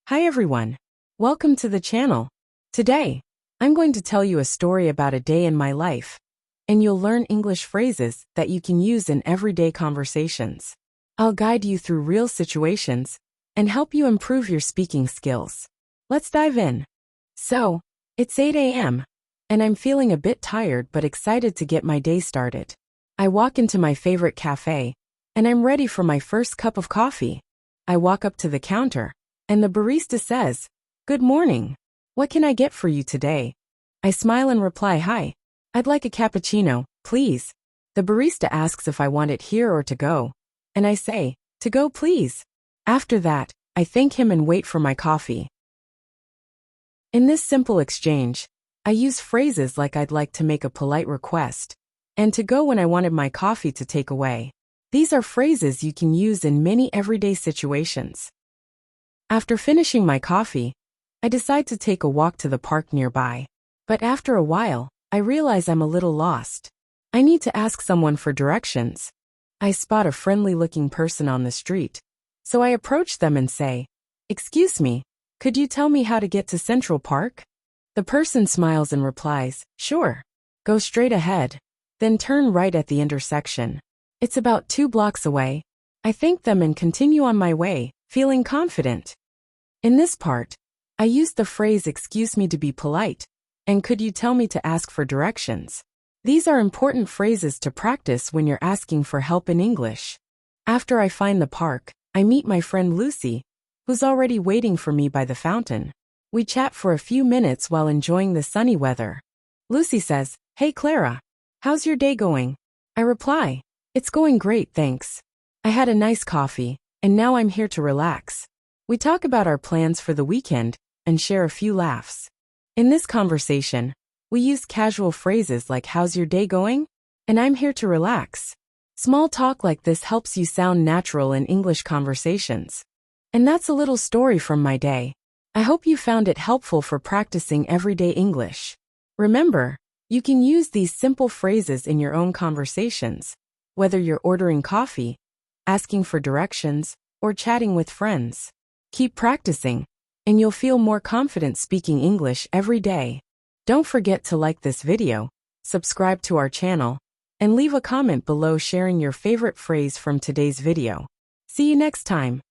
Hi everyone. Welcome to the channel. Today, I'm going to tell you a story about a day in my life, and you'll learn English phrases that you can use in everyday conversations. I'll guide you through real situations and help you improve your speaking skills. Let's dive in. So, it's 8 a.m., and I'm feeling a bit tired but excited to get my day started. I walk into my favorite cafe, and I'm ready for my first cup of coffee. I walk up to the counter, and the barista says, "Good morning. What can I get for you today?" I smile and reply, "Hi. I'd like a cappuccino, please." The barista asks if I want it here or to go, and I say, "To go, please." After that, I thank him and wait for my coffee. In this simple exchange, I use phrases like "I'd like to make a polite request" and "to go" when I wanted my coffee to take away. These are phrases you can use in many everyday situations. After finishing my coffee, I decide to take a walk to the park nearby. But after a while, I realize I'm a little lost. I need to ask someone for directions. I spot a friendly-looking person on the street, so I approach them and say, "Excuse me, could you tell me how to get to Central Park?" The person smiles and replies, "Sure. Go straight ahead, then turn right at the intersection. It's about 2 blocks away." I thank them and continue on my way, feeling confident. In this part, I used the phrase "excuse me" to be polite, and "could you tell me" to ask for directions. These are important phrases to practice when you're asking for help in English. After I find the park, I meet my friend Lucy, who's already waiting for me by the fountain. We chat for a few minutes while enjoying the sunny weather. Lucy says, "Hey Clara, how's your day going?" I reply, "It's going great, thanks. I had a nice coffee, and now I'm here to relax." We talk about our plans for the weekend and share a few laughs. In this conversation, we use casual phrases like "How's your day going?" and "I'm here to relax." Small talk like this helps you sound natural in English conversations. And that's a little story from my day. I hope you found it helpful for practicing everyday English. Remember, you can use these simple phrases in your own conversations, whether you're ordering coffee, asking for directions, or chatting with friends. Keep practicing, and you'll feel more confident speaking English every day. Don't forget to like this video, subscribe to our channel, and leave a comment below sharing your favorite phrase from today's video. See you next time.